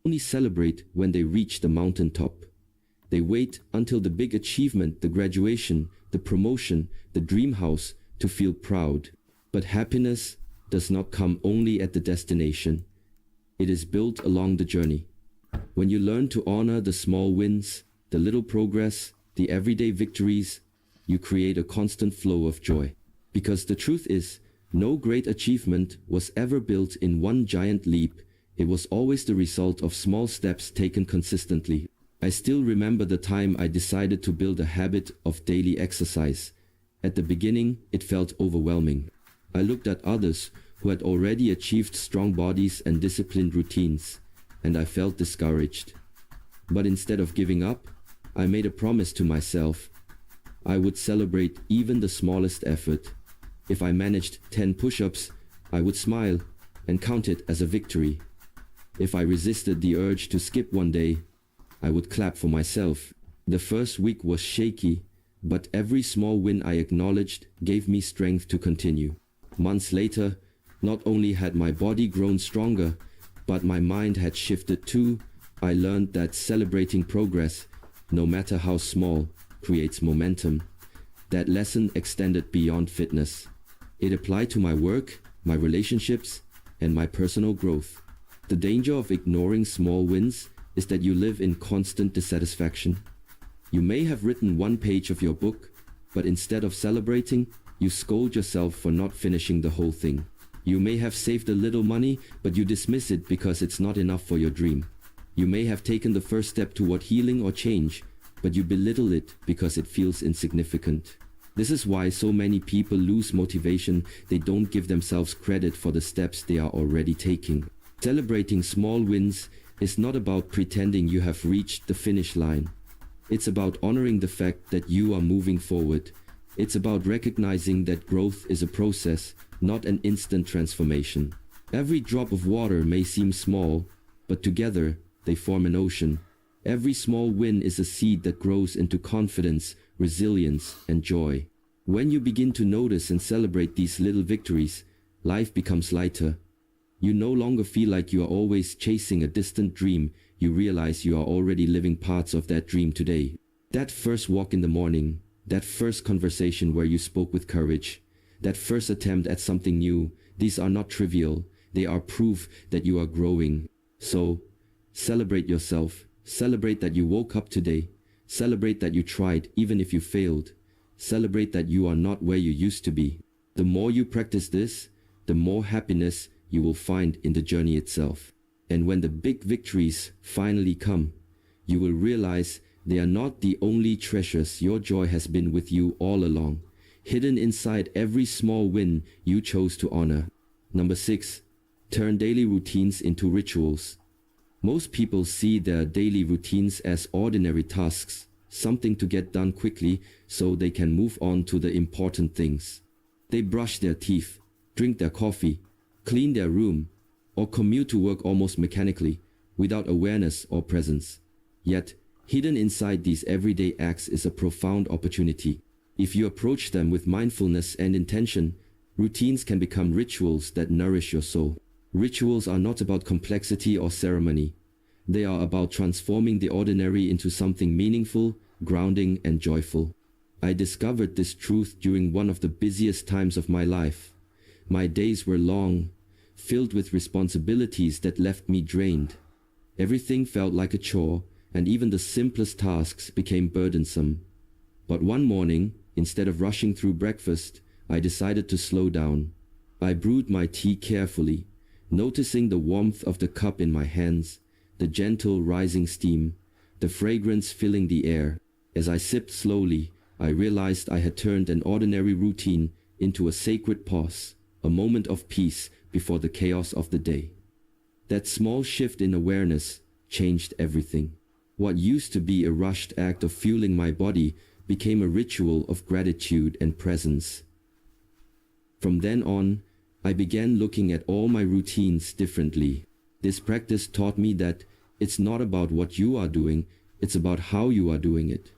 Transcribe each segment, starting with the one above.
only celebrate when they reach the mountaintop. They wait until the big achievement, the graduation, the promotion, the dream house, to feel proud. But happiness does not come only at the destination. It is built along the journey. When you learn to honor the small wins, the little progress, the everyday victories, you create a constant flow of joy. Because the truth is, no great achievement was ever built in one giant leap. It was always the result of small steps taken consistently. I still remember the time I decided to build a habit of daily exercise. At the beginning, it felt overwhelming. I looked at others who had already achieved strong bodies and disciplined routines, and I felt discouraged. But instead of giving up, I made a promise to myself. I would celebrate even the smallest effort. If I managed 10 push-ups, I would smile and count it as a victory. If I resisted the urge to skip one day, I would clap for myself. The first week was shaky, but every small win I acknowledged gave me strength to continue. Months later, not only had my body grown stronger, but my mind had shifted too. I learned that celebrating progress, no matter how small, creates momentum. That lesson extended beyond fitness. It applied to my work, my relationships, and my personal growth. The danger of ignoring small wins is that you live in constant dissatisfaction. You may have written one page of your book, but instead of celebrating, you scold yourself for not finishing the whole thing. You may have saved a little money, but you dismiss it because it's not enough for your dream. You may have taken the first step toward healing or change, but you belittle it because it feels insignificant. This is why so many people lose motivation. They don't give themselves credit for the steps they are already taking. Celebrating small wins is not about pretending you have reached the finish line. It's about honoring the fact that you are moving forward. It's about recognizing that growth is a process, not an instant transformation. Every drop of water may seem small, but together they form an ocean. Every small win is a seed that grows into confidence, resilience, and joy. When you begin to notice and celebrate these little victories, life becomes lighter. You no longer feel like you are always chasing a distant dream. You realize you are already living parts of that dream today. That first walk in the morning, that first conversation where you spoke with courage, that first attempt at something new, these are not trivial. They are proof that you are growing. So, celebrate yourself. Celebrate that you woke up today. Celebrate that you tried even if you failed. Celebrate that you are not where you used to be. The more you practice this, the more happiness you will find in the journey itself. And when the big victories finally come, you will realize they are not the only treasures. Your joy has been with you all along, hidden inside every small win you chose to honor. Number 6. Turn daily routines into rituals. Most people see their daily routines as ordinary tasks, something to get done quickly so they can move on to the important things. They brush their teeth, drink their coffee, clean their room, or commute to work almost mechanically, without awareness or presence. Yet, hidden inside these everyday acts is a profound opportunity. If you approach them with mindfulness and intention, routines can become rituals that nourish your soul. Rituals are not about complexity or ceremony. They are about transforming the ordinary into something meaningful, grounding, and joyful. I discovered this truth during one of the busiest times of my life. My days were long, filled with responsibilities that left me drained. Everything felt like a chore, and even the simplest tasks became burdensome. But one morning, instead of rushing through breakfast, I decided to slow down. I brewed my tea carefully, noticing the warmth of the cup in my hands, the gentle rising steam, the fragrance filling the air. As I sipped slowly, I realized I had turned an ordinary routine into a sacred pause, a moment of peace before the chaos of the day. That small shift in awareness changed everything. What used to be a rushed act of fueling my body became a ritual of gratitude and presence. From then on, I began looking at all my routines differently. This practice taught me that it's not about what you are doing, it's about how you are doing it.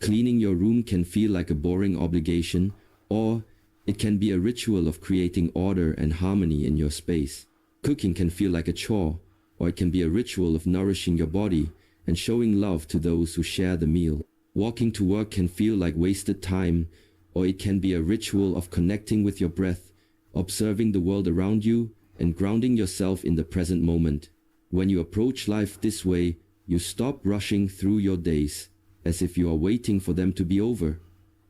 Cleaning your room can feel like a boring obligation, or it can be a ritual of creating order and harmony in your space. Cooking can feel like a chore, or it can be a ritual of nourishing your body and showing love to those who share the meal. Walking to work can feel like wasted time, or it can be a ritual of connecting with your breath, observing the world around you, and grounding yourself in the present moment. When you approach life this way, you stop rushing through your days as if you are waiting for them to be over.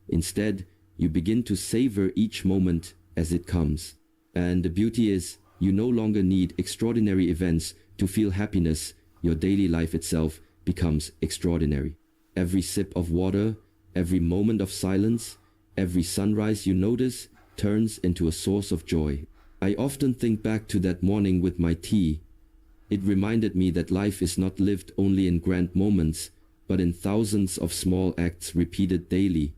Instead, you begin to savor each moment as it comes. And the beauty is, you no longer need extraordinary events to feel happiness. Your daily life itself becomes extraordinary. Every sip of water, every moment of silence, every sunrise you notice turns into a source of joy. I often think back to that morning with my tea. It reminded me that life is not lived only in grand moments, but in thousands of small acts repeated daily.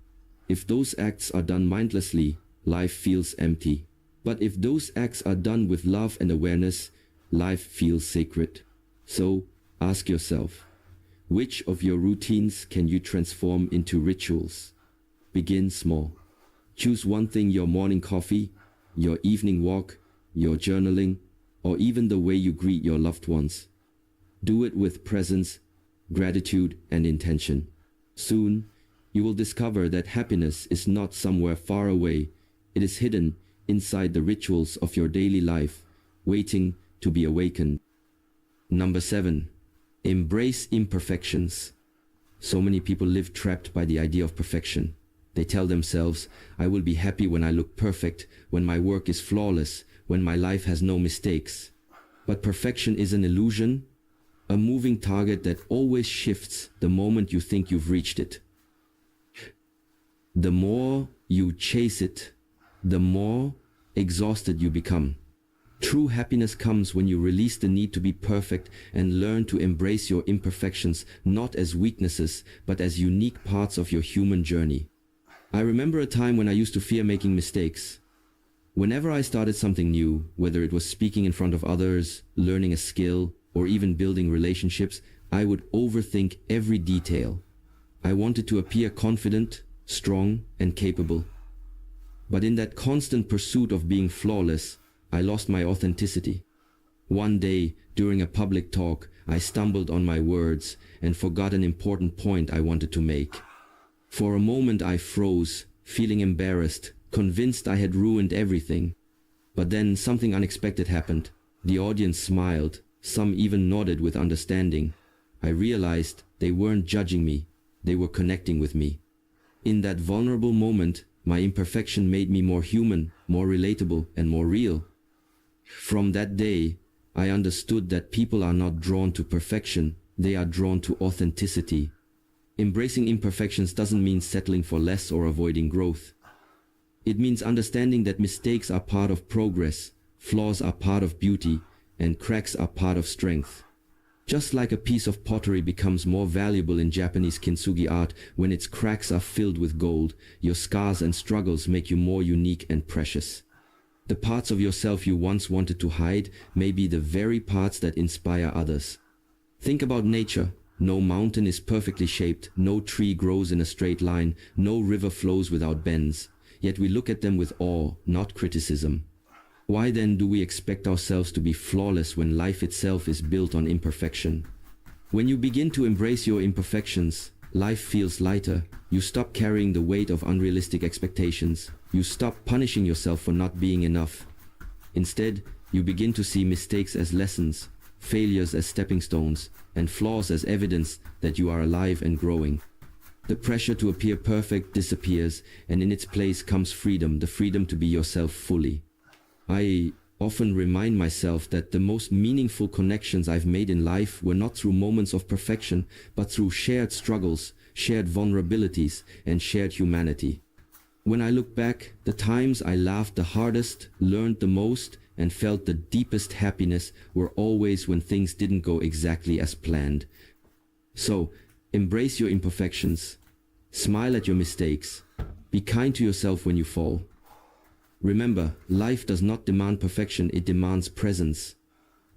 If those acts are done mindlessly, life feels empty. But if those acts are done with love and awareness, life feels sacred. So, ask yourself, which of your routines can you transform into rituals? Begin small. Choose one thing: your morning coffee, your evening walk, your journaling, or even the way you greet your loved ones. Do it with presence, gratitude, and intention. Soon, you will discover that happiness is not somewhere far away. It is hidden inside the rituals of your daily life, waiting to be awakened. Number 7. Embrace imperfections. So many people live trapped by the idea of perfection. They tell themselves, I will be happy when I look perfect, when my work is flawless, when my life has no mistakes. But perfection is an illusion, a moving target that always shifts the moment you think you've reached it. The more you chase it, the more exhausted you become. True happiness comes when you release the need to be perfect and learn to embrace your imperfections, not as weaknesses, but as unique parts of your human journey. I remember a time when I used to fear making mistakes. Whenever I started something new, whether it was speaking in front of others, learning a skill, or even building relationships, I would overthink every detail. I wanted to appear confident, strong, and capable. But in that constant pursuit of being flawless, I lost my authenticity. One day, during a public talk, I stumbled on my words and forgot an important point I wanted to make. For a moment I froze, feeling embarrassed, convinced I had ruined everything. But then something unexpected happened. The audience smiled, some even nodded with understanding. I realized they weren't judging me, they were connecting with me. In that vulnerable moment, my imperfection made me more human, more relatable, and more real. From that day, I understood that people are not drawn to perfection, they are drawn to authenticity. Embracing imperfections doesn't mean settling for less or avoiding growth. It means understanding that mistakes are part of progress, flaws are part of beauty, and cracks are part of strength. Just like a piece of pottery becomes more valuable in Japanese kintsugi art when its cracks are filled with gold, your scars and struggles make you more unique and precious. The parts of yourself you once wanted to hide may be the very parts that inspire others. Think about nature. No mountain is perfectly shaped, no tree grows in a straight line, no river flows without bends. Yet we look at them with awe, not criticism. Why then do we expect ourselves to be flawless when life itself is built on imperfection? When you begin to embrace your imperfections, life feels lighter. You stop carrying the weight of unrealistic expectations. You stop punishing yourself for not being enough. Instead, you begin to see mistakes as lessons, failures as stepping stones, and flaws as evidence that you are alive and growing. The pressure to appear perfect disappears, and in its place comes freedom, the freedom to be yourself fully. I often remind myself that the most meaningful connections I've made in life were not through moments of perfection, but through shared struggles, shared vulnerabilities, and shared humanity. When I look back, the times I laughed the hardest, learned the most, and felt the deepest happiness were always when things didn't go exactly as planned. So, embrace your imperfections. Smile at your mistakes. Be kind to yourself when you fall. Remember, life does not demand perfection, it demands presence.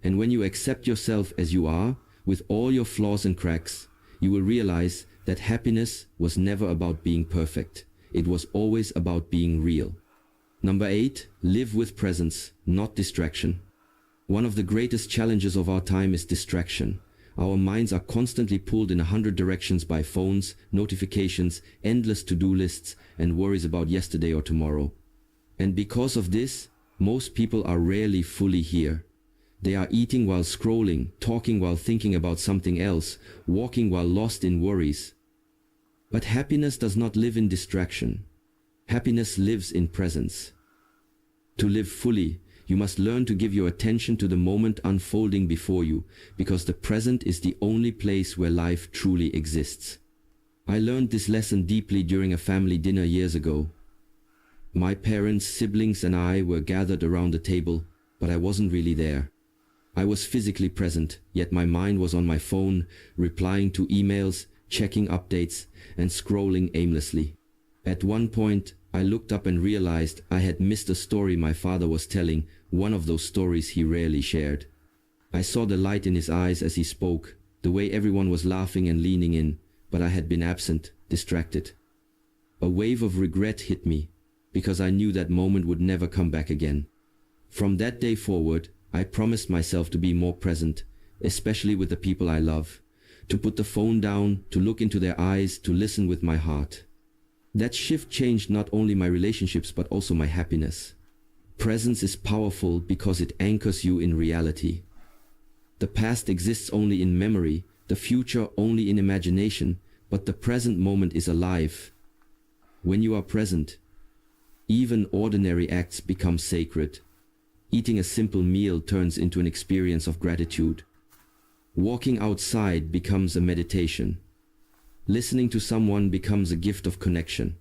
And when you accept yourself as you are, with all your flaws and cracks, you will realize that happiness was never about being perfect. It was always about being real. Number 8, live with presence, not distraction. One of the greatest challenges of our time is distraction. Our minds are constantly pulled in 100 directions by phones, notifications, endless to-do lists, and worries about yesterday or tomorrow. And because of this, most people are rarely fully here. They are eating while scrolling, talking while thinking about something else, walking while lost in worries. But happiness does not live in distraction. Happiness lives in presence. To live fully, you must learn to give your attention to the moment unfolding before you, because the present is the only place where life truly exists. I learned this lesson deeply during a family dinner years ago. My parents, siblings, and I were gathered around the table, but I wasn't really there. I was physically present, yet my mind was on my phone, replying to emails, checking updates, and scrolling aimlessly. At one point, I looked up and realized I had missed a story my father was telling, one of those stories he rarely shared. I saw the light in his eyes as he spoke, the way everyone was laughing and leaning in, but I had been absent, distracted. A wave of regret hit me, because I knew that moment would never come back again. From that day forward, I promised myself to be more present, especially with the people I love, to put the phone down, to look into their eyes, to listen with my heart. That shift changed not only my relationships but also my happiness. Presence is powerful because it anchors you in reality. The past exists only in memory, the future only in imagination, but the present moment is alive. When you are present, even ordinary acts become sacred. Eating a simple meal turns into an experience of gratitude. Walking outside becomes a meditation. Listening to someone becomes a gift of connection.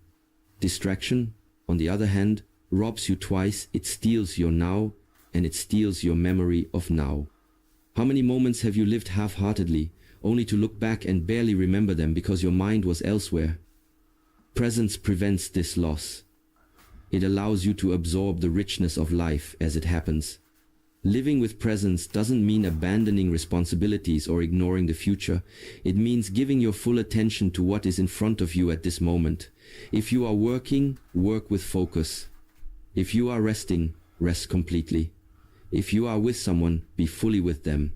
Distraction, on the other hand, robs you twice. It steals your now, and it steals your memory of now. How many moments have you lived half-heartedly, only to look back and barely remember them because your mind was elsewhere? Presence prevents this loss. It allows you to absorb the richness of life as it happens. Living with presence doesn't mean abandoning responsibilities or ignoring the future. It means giving your full attention to what is in front of you at this moment. If you are working, work with focus. If you are resting, rest completely. If you are with someone, be fully with them.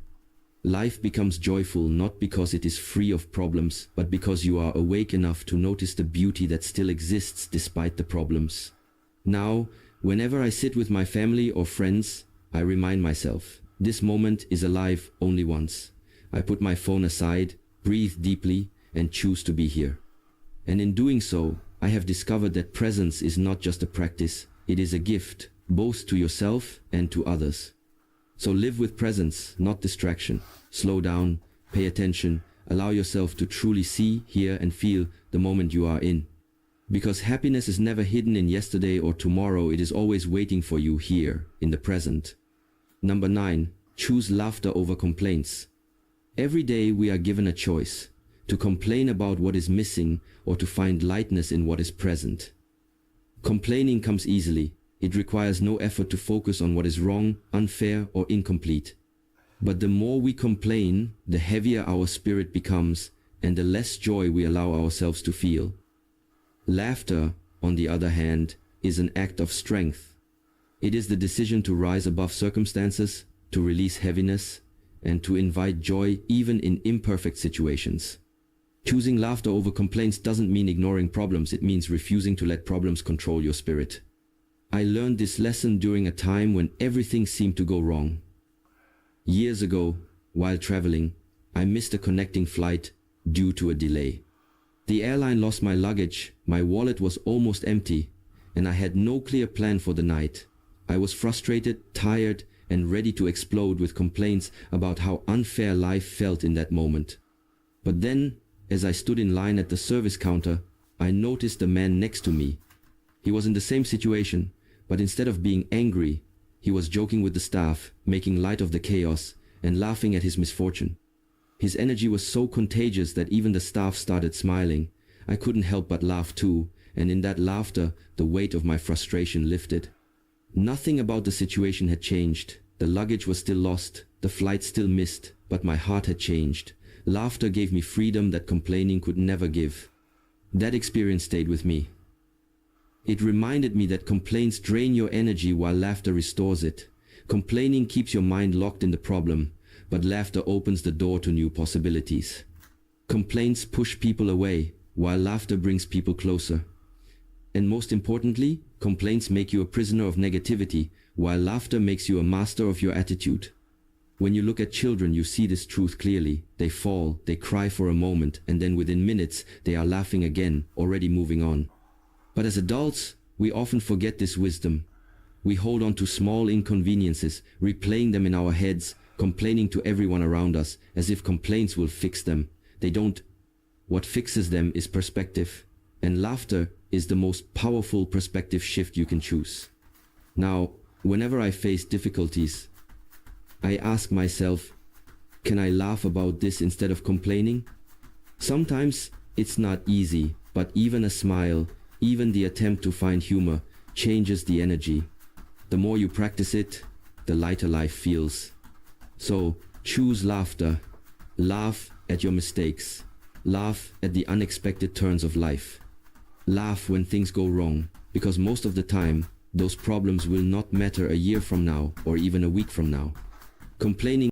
Life becomes joyful not because it is free of problems, but because you are awake enough to notice the beauty that still exists despite the problems. Now, whenever I sit with my family or friends, I remind myself, this moment is alive only once. I put my phone aside, breathe deeply, and choose to be here. And in doing so, I have discovered that presence is not just a practice, it is a gift, both to yourself and to others. So live with presence, not distraction. Slow down, pay attention, allow yourself to truly see, hear, and feel the moment you are in. Because happiness is never hidden in yesterday or tomorrow, it is always waiting for you here, in the present. Number 9, choose laughter over complaints. Every day we are given a choice, to complain about what is missing or to find lightness in what is present. Complaining comes easily. It requires no effort to focus on what is wrong, unfair, or incomplete. But the more we complain, the heavier our spirit becomes, and the less joy we allow ourselves to feel. Laughter, on the other hand, is an act of strength. It is the decision to rise above circumstances, to release heaviness, and to invite joy even in imperfect situations. Choosing laughter over complaints doesn't mean ignoring problems, it means refusing to let problems control your spirit. I learned this lesson during a time when everything seemed to go wrong. Years ago, while traveling, I missed a connecting flight due to a delay. The airline lost my luggage, my wallet was almost empty, and I had no clear plan for the night. I was frustrated, tired, and ready to explode with complaints about how unfair life felt in that moment. But then, as I stood in line at the service counter, I noticed the man next to me. He was in the same situation, but instead of being angry, he was joking with the staff, making light of the chaos, and laughing at his misfortune. His energy was so contagious that even the staff started smiling. I couldn't help but laugh too, and in that laughter, the weight of my frustration lifted. Nothing about the situation had changed. The luggage was still lost, the flight still missed, but my heart had changed. Laughter gave me freedom that complaining could never give. That experience stayed with me. It reminded me that complaints drain your energy while laughter restores it. Complaining keeps your mind locked in the problem, but laughter opens the door to new possibilities. Complaints push people away, while laughter brings people closer. And most importantly, complaints make you a prisoner of negativity, while laughter makes you a master of your attitude. When you look at children, you see this truth clearly. They fall, they cry for a moment, and then within minutes, they are laughing again, already moving on. But as adults, we often forget this wisdom. We hold on to small inconveniences, replaying them in our heads, complaining to everyone around us, as if complaints will fix them. They don't. What fixes them is perspective. And laughter is the most powerful perspective shift you can choose. Now, whenever I face difficulties, I ask myself, can I laugh about this instead of complaining? Sometimes it's not easy, but even a smile, even the attempt to find humor, changes the energy. The more you practice it, the lighter life feels. So, choose laughter. Laugh at your mistakes. Laugh at the unexpected turns of life. Laugh when things go wrong, because most of the time, those problems will not matter a year from now or even a week from now. Complaining